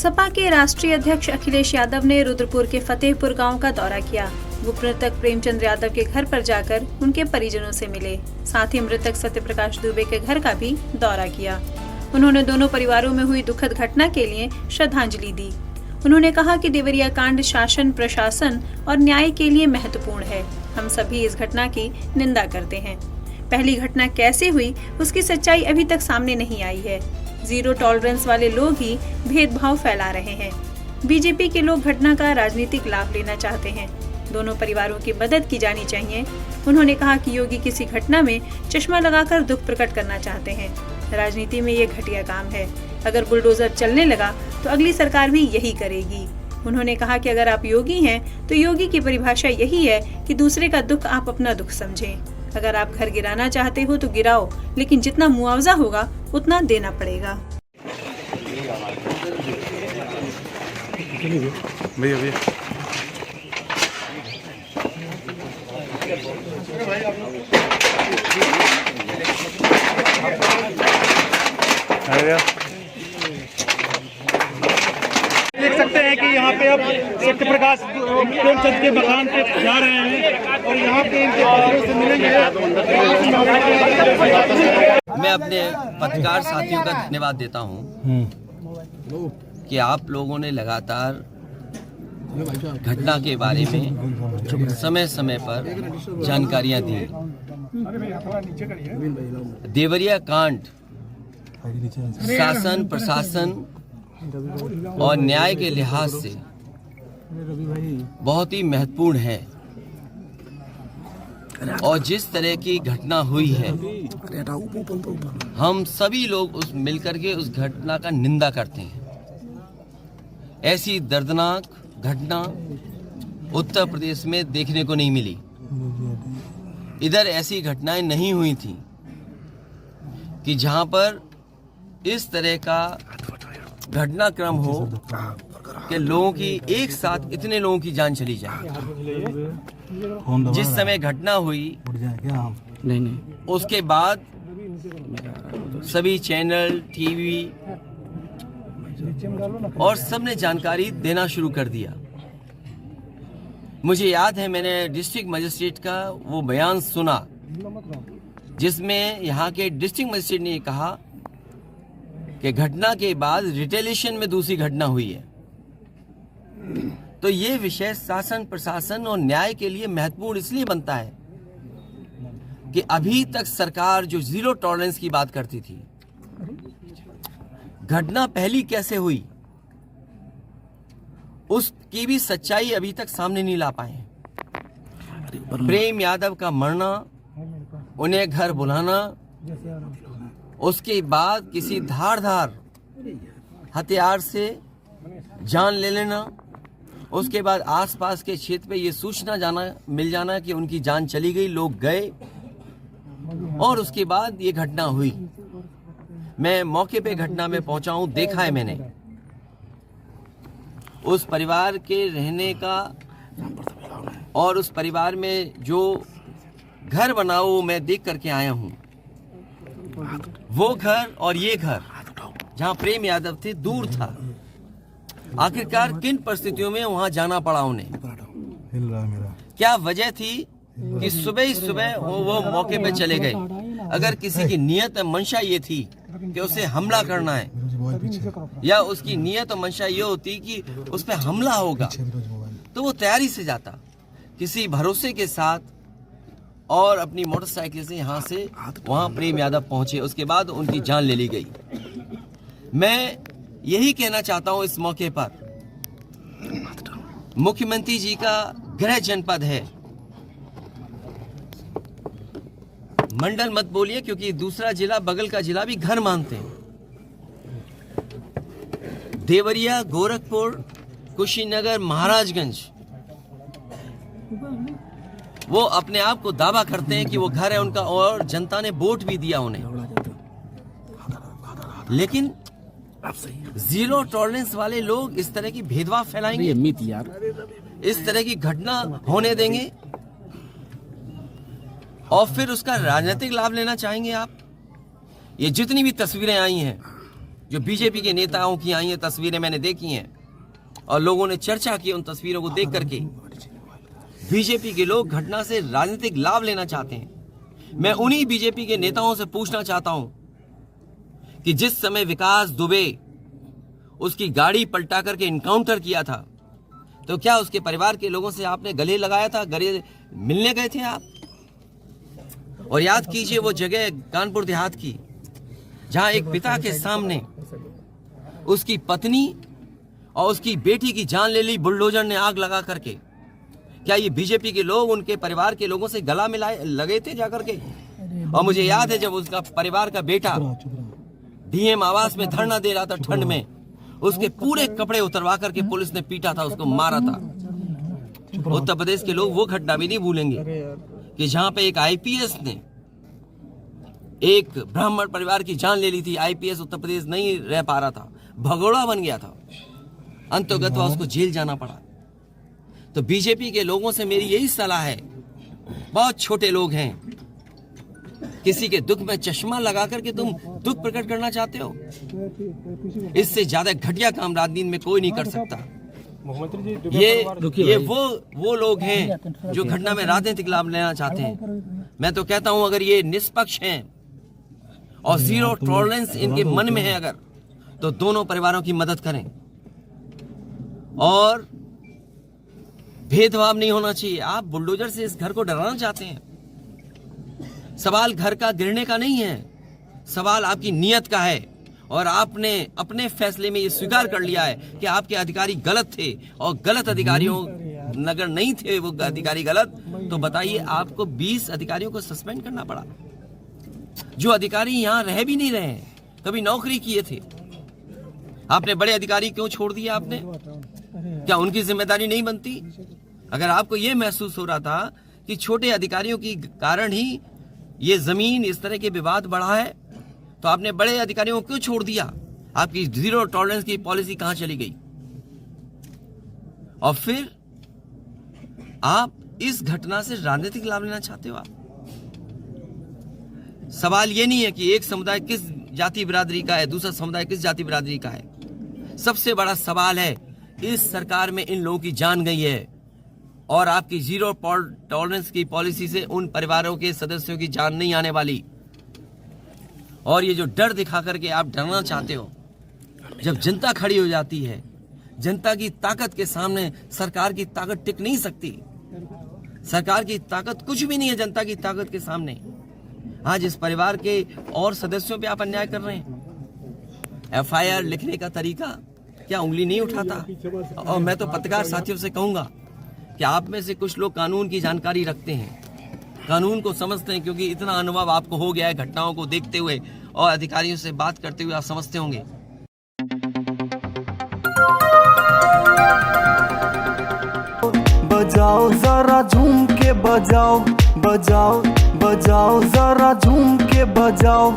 सपा के राष्ट्रीय अध्यक्ष अखिलेश यादव ने रुद्रपुर के फतेहपुर गांव का दौरा किया। वो मृतक प्रेमचंद यादव के घर पर जाकर उनके परिजनों से मिले। साथ ही मृतक सत्यप्रकाश दुबे के घर का भी दौरा किया। उन्होंने दोनों परिवारों में हुई दुखद घटना के लिए श्रद्धांजलि दी। उन्होंने कहा कि देवरिया कांड शासन, प्रशासन और न्याय के लिए महत्वपूर्ण है। हम सभी इस घटना की निंदा करते हैं। पहली घटना कैसे हुई, उसकी सच्चाई अभी तक सामने नहीं आई है। जीरो टॉलरेंस वाले लोग ही भेदभाव फैला रहे हैं। बीजेपी के लोग घटना का राजनीतिक लाभ लेना चाहते हैं। दोनों परिवारों की मदद की जानी चाहिए। उन्होंने कहा कि योगी किसी घटना में चश्मा लगाकर दुख प्रकट करना चाहते हैं। राजनीति में ये घटिया काम है। अगर बुलडोजर चलने लगा तो अगली सरकार भी यही करेगी। उन्होंने कहा कि अगर आप योगी हैं तो योगी की परिभाषा यही है कि दूसरे का दुख आप अपना दुख समझें। अगर आप घर गिराना चाहते हो तो गिराओ, लेकिन जितना मुआवजा होगा उतना देना पड़ेगा। भैया भैया देख सकते हैं कि यहाँ पे अब सत्यप्रकाश प्रेमचंद के मकान पे जा रहे हैं और यहाँ पे इनके परिजनों से मिलेंगे। मैं अपने पत्रकार साथियों का धन्यवाद देता हूँ कि आप लोगों ने लगातार घटना के बारे में समय समय पर जानकारियाँ दी। देवरिया कांड शासन, प्रशासन और न्याय के लिहाज से बहुत ही महत्वपूर्ण है और जिस तरह की घटना हुई है, हम सभी लोग मिलकर के उस घटना का निंदा करते हैं। ऐसी दर्दनाक घटना उत्तर प्रदेश में देखने को नहीं मिली। इधर ऐसी घटनाएं नहीं हुई थी कि जहां पर इस तरह का घटनाक्रम हो कि लोगों की एक साथ इतने लोगों की जान चली जाए। जिस समय घटना हुई उसके बाद सभी चैनल, टीवी और सबने जानकारी देना शुरू कर दिया। मुझे याद है, मैंने डिस्ट्रिक्ट मजिस्ट्रेट का वो बयान सुना जिसमें यहाँ के डिस्ट्रिक्ट मजिस्ट्रेट ने कहा कि घटना के बाद रिटेलिएशन में दूसरी घटना हुई है। तो ये विषय शासन, प्रशासन और न्याय के लिए महत्वपूर्ण इसलिए बनता है कि अभी तक सरकार जो जीरो टॉलरेंस की बात करती थी, घटना पहली कैसे हुई उसकी भी सच्चाई अभी तक सामने नहीं ला पाए। प्रेम यादव का मरना, उन्हें घर बुलाना, उसके बाद किसी धारदार हथियार से जान ले लेना, उसके बाद आसपास के क्षेत्र पे ये सूचना मिल जाना कि उनकी जान चली गई, लोग गए और उसके बाद ये घटना हुई। मैं मौके पे घटना में पहुंचा हूं, देखा है मैंने उस परिवार के रहने का और उस परिवार में जो घर बना वो मैं देख करके आया हूं। वो घर और ये घर जहां प्रेम यादव थे दूर था। आखिरकार किन परिस्थितियों में वहां जाना पड़ा उन्हें? क्या वजह थी कि सुबह ही सुबह वो मौके पे चले गए? अगर किसी की नियत मंशा ये थी कि उसे हमला करना है या उसकी नियत और मंशा ये होती कि उस पर हमला होगा तो वो तैयारी से जाता, किसी भरोसे के साथ, और अपनी मोटरसाइकिल से यहाँ से वहाँ प्रेम यादव पहुंचे। उसके बाद उनकी जान ले ली गई। मैं यही कहना चाहता हूँ इस मौके पर, मुख्यमंत्री जी का गृह जनपद है, मंडल मत बोलिए क्योंकि दूसरा जिला, बगल का जिला भी घर मानते हैं। देवरिया, गोरखपुर, कुशीनगर, महाराजगंज, वो अपने आप को दावा करते हैं कि वो घर है उनका और जनता ने वोट भी दिया उन्हें। लेकिन जीरो टॉलरेंस वाले लोग इस तरह की भेदभाव फैलाएंगे, इस तरह की घटना होने देंगे और फिर उसका राजनीतिक लाभ लेना चाहेंगे आप। ये जितनी भी तस्वीरें आई हैं जो बीजेपी के नेताओं की आई हैं तस्वीरें मैंने देखी हैं और लोगों ने चर्चा की उन तस्वीरों को देख करके। बीजेपी के लोग घटना से राजनीतिक लाभ लेना चाहते हैं। मैं उन्हीं बीजेपी के नेताओं से पूछना चाहता हूं कि जिस समय विकास दुबे उसकी गाड़ी पलटा करके इनकाउंटर किया था, तो क्या उसके परिवार के लोगों से आपने गले लगाया था, गले मिलने गए थे आप? और याद कीजिए वो जगह कानपुर देहात की जहां एक पिता के सामने उसकी पत्नी और उसकी बेटी की जान ले ली बुलडोजर ने आग लगा करके। क्या ये बीजेपी के लोग उनके परिवार के लोगों से गला मिलाए लगे थे जाकर के? और मुझे याद है जब उसका परिवार का बेटा डीएम आवास में धरना दे रहा था ठंड में, उसके पूरे कपड़े उतरवा करके पुलिस ने पीटा था, उसको मारा था। उत्तर प्रदेश के लोग वो घटना भी नहीं भूलेंगे कि जहां पे एक आईपीएस ने एक ब्राह्मण परिवार की जान ले ली थी। आईपीएस उत्तर प्रदेश नहीं रह पा रहा था, भगोड़ा बन गया था, अंतर्गत उसको जेल जाना पड़ा। तो बीजेपी के लोगों से मेरी यही सलाह है, बहुत छोटे लोग हैं, किसी के दुख में चश्मा लगा करके तुम दुख प्रकट करना चाहते हो, इससे ज्यादा घटिया काम राजनीति में कोई नहीं कर सकता। ये वो लोग हैं जो घटना में राजनीतिक लाभ लेना चाहते हैं। मैं तो कहता हूं अगर ये निष्पक्ष हैं और जीरो टॉलरेंस इनके मन में है अगर, तो दोनों परिवारों की मदद करें और भेदभाव नहीं होना चाहिए। आप बुलडोजर से इस घर को डराना चाहते हैं। सवाल घर का गिरने का नहीं है, सवाल आपकी नीयत का है। और आपने अपने फैसले में ये स्वीकार कर लिया है कि आपके अधिकारी गलत थे और गलत अधिकारियों अगर नहीं थे वो अधिकारी गलत, तो बताइए आपको 20 अधिकारियों को सस्पेंड करना पड़ा, जो अधिकारी यहां रह भी नहीं रहे हैं, कभी नौकरी किए थे। आपने बड़े अधिकारी क्यों छोड़ दिए? आपने क्या उनकी जिम्मेदारी नहीं बनती? अगर आपको यह महसूस हो रहा था कि छोटे अधिकारियों के कारण ही ये जमीन इस तरह के विवाद बढ़ा है, तो आपने बड़े अधिकारियों को क्यों छोड़ दिया? आपकी जीरो टॉलरेंस की पॉलिसी कहां चली गई? और फिर आप इस घटना से राजनीतिक लाभ लेना चाहते हो। आप सवाल ये नहीं है कि एक समुदाय किस जाति बिरादरी का है, दूसरा समुदाय किस जाति बिरादरी का है। सबसे बड़ा सवाल है इस सरकार में इन लोगों की जान गई है और आपकी जीरो टॉलरेंस की पॉलिसी से उन परिवारों के सदस्यों की जान नहीं आने वाली। और ये जो डर दिखा करके आप डरना चाहते हो, जब जनता खड़ी हो जाती है, जनता की ताकत के सामने सरकार की ताकत टिक नहीं सकती। सरकार की ताकत कुछ भी नहीं है जनता की ताकत के सामने। आज इस परिवार के और सदस्यों पे आप अन्याय कर रहे हैं। एफआईआर लिखने का तरीका क्या उंगली नहीं उठाता? और मैं तो पत्रकार साथियों से कहूंगा कि आप में से कुछ लोग कानून की जानकारी रखते हैं, कानून को समझते हैं, क्योंकि इतना अनुभव आपको हो गया है घटनाओं को देखते हुए और अधिकारियों से बात करते हुए, आप समझते होंगे। बजाओ जरा झूम के बजाओ, बजाओ बजाओ जरा झूम के बजाओ।